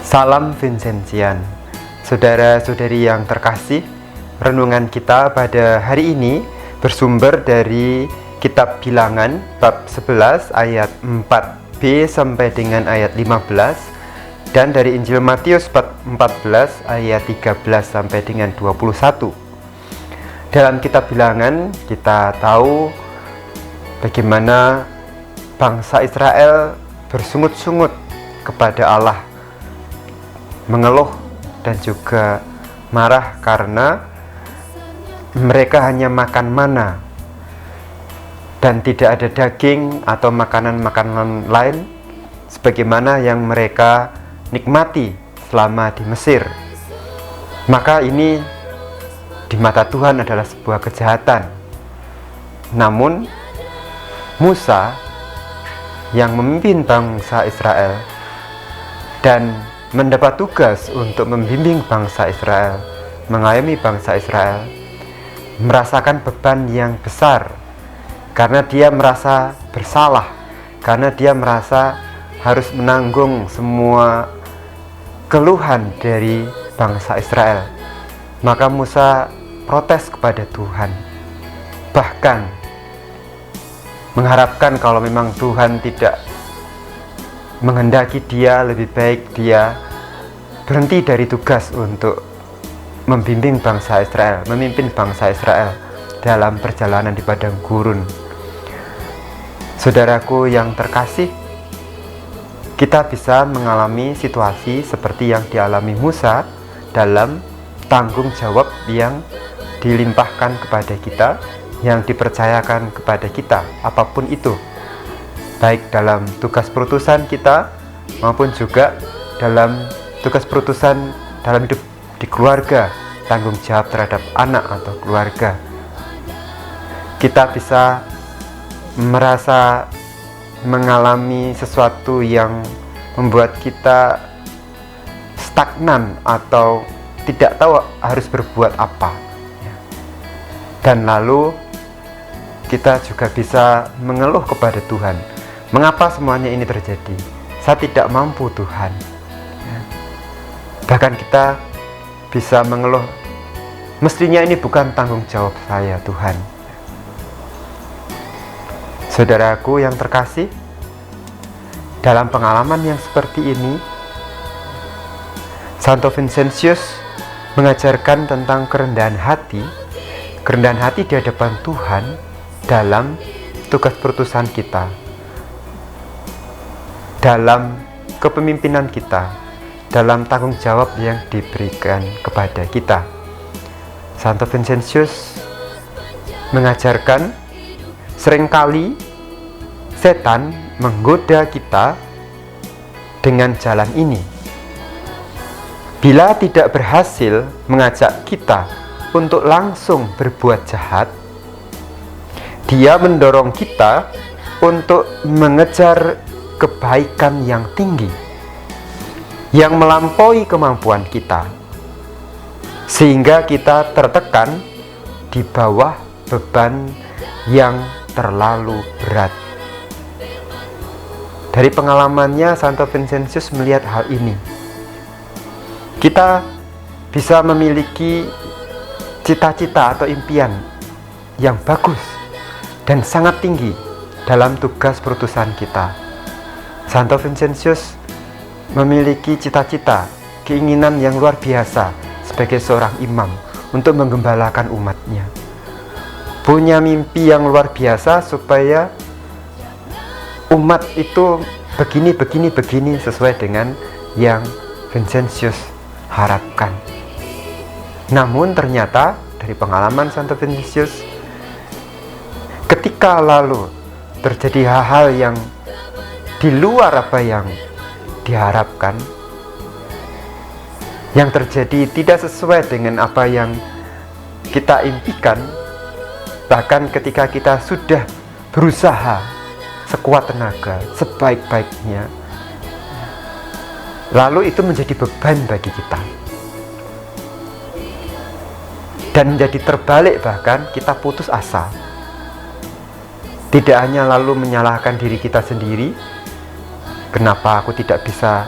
Salam Vincentian. Saudara-saudari yang terkasih, renungan kita pada hari ini bersumber dari Kitab Bilangan bab 11 ayat 4b sampai dengan ayat 15 dan dari Injil Matius bab 14 ayat 13 sampai dengan 21. Dalam Kitab Bilangan kita tahu bagaimana bangsa Israel bersungut-sungut kepada Allah, mengeluh dan juga marah karena mereka hanya makan mana dan tidak ada daging atau makanan-makanan lain sebagaimana yang mereka nikmati selama di Mesir. Maka ini di mata Tuhan adalah sebuah kejahatan. Namun Musa yang memimpin bangsa Israel dan mendapat tugas untuk membimbing bangsa Israel, mengayomi bangsa Israel, merasakan beban yang besar karena dia merasa bersalah, karena dia merasa harus menanggung semua keluhan dari bangsa Israel. Maka Musa protes kepada Tuhan, bahkan mengharapkan kalau memang Tuhan tidak menghendaki dia, lebih baik dia berhenti dari tugas untuk membimbing bangsa Israel, memimpin bangsa Israel dalam perjalanan di padang gurun. Saudaraku yang terkasih, kita bisa mengalami situasi seperti yang dialami Musa dalam tanggung jawab yang dilimpahkan kepada kita, yang dipercayakan kepada kita, apapun itu, baik dalam tugas perutusan kita maupun juga dalam tugas perutusan dalam hidup di keluarga, tanggung jawab terhadap anak atau keluarga. Kita bisa merasa mengalami sesuatu yang membuat kita stagnan atau tidak tahu harus berbuat apa, dan lalu kita juga bisa mengeluh kepada Tuhan. Mengapa semuanya ini terjadi? Saya tidak mampu, Tuhan. Bahkan kita bisa mengeluh, mestinya ini bukan tanggung jawab saya, Tuhan. Saudaraku yang terkasih, dalam pengalaman yang seperti ini, Santo Vincentius mengajarkan tentang kerendahan hati di hadapan Tuhan dalam tugas perutusan kita, dalam kepemimpinan kita, dalam tanggung jawab yang diberikan kepada kita. Santo Vincentius mengajarkan seringkali setan menggoda kita dengan jalan ini. Bila tidak berhasil mengajak kita untuk langsung berbuat jahat, dia mendorong kita untuk mengejar kebaikan yang tinggi, yang melampaui kemampuan kita, sehingga kita tertekan di bawah beban yang terlalu berat. Dari pengalamannya, Santo Vincentius melihat hal ini. Kita bisa memiliki cita-cita atau impian yang bagus dan sangat tinggi dalam tugas perutusan kita. Santo Vincentius memiliki cita-cita, keinginan yang luar biasa sebagai seorang imam untuk menggembalakan umatnya. Punya mimpi yang luar biasa supaya umat itu begini sesuai dengan yang Vincentius harapkan. Namun ternyata dari pengalaman Santo Vincentius, ketika lalu terjadi hal-hal yang di luar apa yang diharapkan, yang terjadi tidak sesuai dengan apa yang kita impikan, bahkan ketika kita sudah berusaha sekuat tenaga, sebaik-baiknya, lalu itu menjadi beban bagi kita dan menjadi terbalik, bahkan kita putus asa. Tidak hanya lalu menyalahkan diri kita sendiri, kenapa aku tidak bisa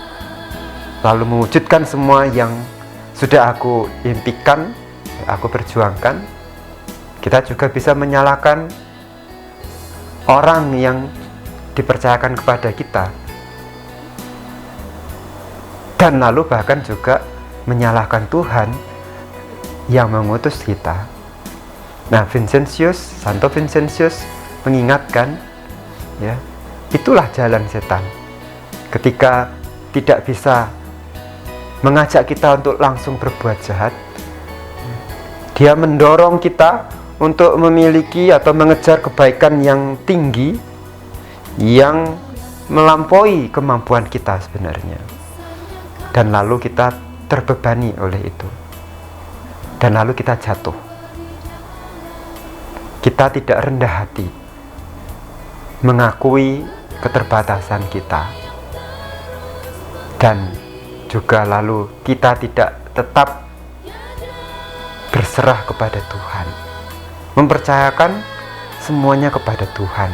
lalu mewujudkan semua yang sudah aku impikan, aku perjuangkan. Kita juga bisa menyalahkan orang yang dipercayakan kepada kita, dan lalu bahkan juga menyalahkan Tuhan yang mengutus kita. Nah, Santo Vincentius mengingatkan, ya, itulah jalan setan. Ketika tidak bisa mengajak kita untuk langsung berbuat jahat, dia mendorong kita untuk memiliki atau mengejar kebaikan yang tinggi, yang melampaui kemampuan kita sebenarnya. Dan lalu kita terbebani oleh itu, dan lalu kita jatuh. Kita tidak rendah hati mengakui keterbatasan kita, dan juga lalu kita tidak tetap berserah kepada Tuhan, mempercayakan semuanya kepada Tuhan.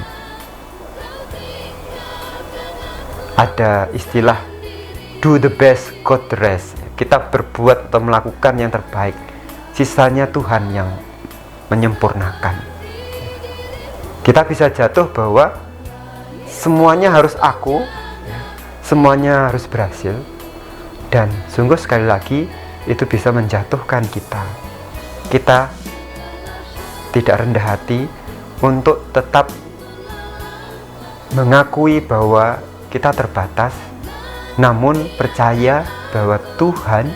Ada istilah do the best, God the rest. Kita berbuat atau melakukan yang terbaik, sisanya Tuhan yang menyempurnakan. Kita bisa jatuh bahwa semuanya harus aku, semuanya harus berhasil, dan sungguh sekali lagi itu bisa menjatuhkan kita. Kita tidak rendah hati untuk tetap mengakui bahwa kita terbatas, namun percaya bahwa Tuhan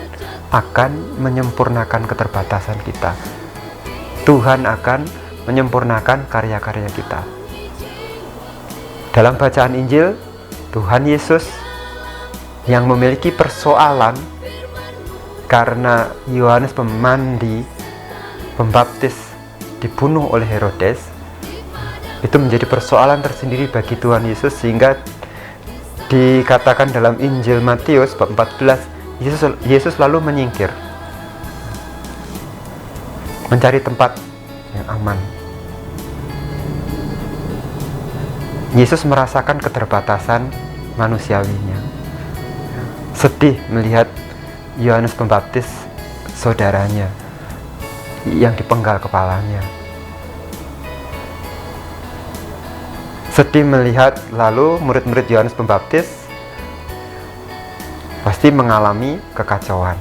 akan menyempurnakan keterbatasan kita. Tuhan akan menyempurnakan karya-karya kita. Dalam bacaan Injil, Tuhan Yesus yang memiliki persoalan karena Yohanes Pembaptis dibunuh oleh Herodes, itu menjadi persoalan tersendiri bagi Tuhan Yesus, sehingga dikatakan dalam Injil Matius bab 14, Yesus lalu menyingkir, mencari tempat yang aman. Yesus merasakan keterbatasan manusiawinya, sedih melihat Yohanes Pembaptis, saudaranya, yang dipenggal kepalanya. Sedih melihat lalu murid-murid Yohanes Pembaptis pasti mengalami kekacauan.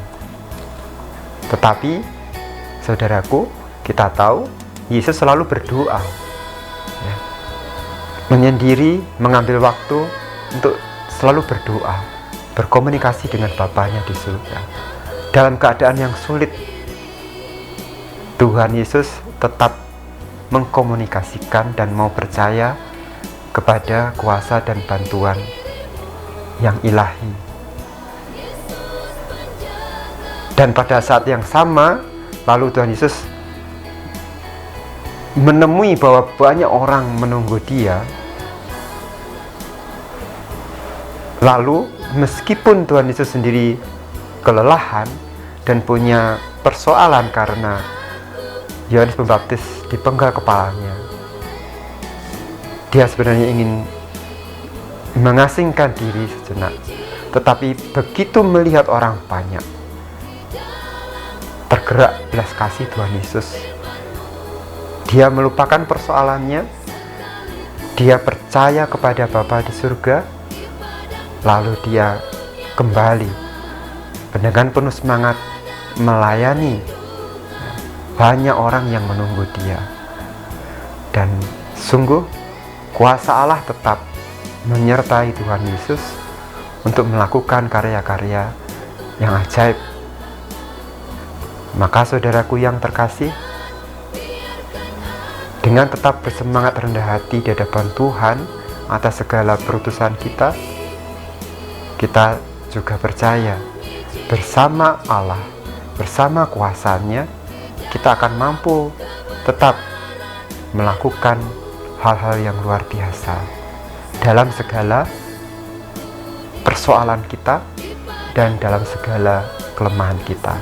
Tetapi saudaraku, kita tahu Yesus selalu berdoa, ya, menyendiri, mengambil waktu untuk selalu berdoa, berkomunikasi dengan Bapanya di surga. Dalam keadaan yang sulit, Tuhan Yesus tetap mengkomunikasikan dan mau percaya kepada kuasa dan bantuan yang ilahi. Dan pada saat yang sama, lalu Tuhan Yesus menemui bahwa banyak orang menunggu dia. Lalu meskipun Tuhan Yesus sendiri kelelahan dan punya persoalan karena Yohanes Pembaptis dipenggal kepalanya, dia sebenarnya ingin mengasingkan diri sejenak. Tetapi begitu melihat orang banyak, tergerak belas kasih Tuhan Yesus, dia melupakan persoalannya, dia percaya kepada Bapa di surga, lalu dia kembali dengan penuh semangat melayani banyak orang yang menunggu dia. Dan sungguh kuasa Allah tetap menyertai Tuhan Yesus untuk melakukan karya-karya yang ajaib. Maka saudaraku yang terkasih, dengan tetap bersemangat rendah hati di hadapan Tuhan atas segala perutusan kita, kita juga percaya bersama Allah, bersama kuasanya, kita akan mampu tetap melakukan hal-hal yang luar biasa dalam segala persoalan kita dan dalam segala kelemahan kita.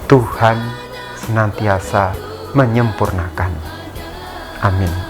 Tuhan senantiasa menyempurnakan. Amin.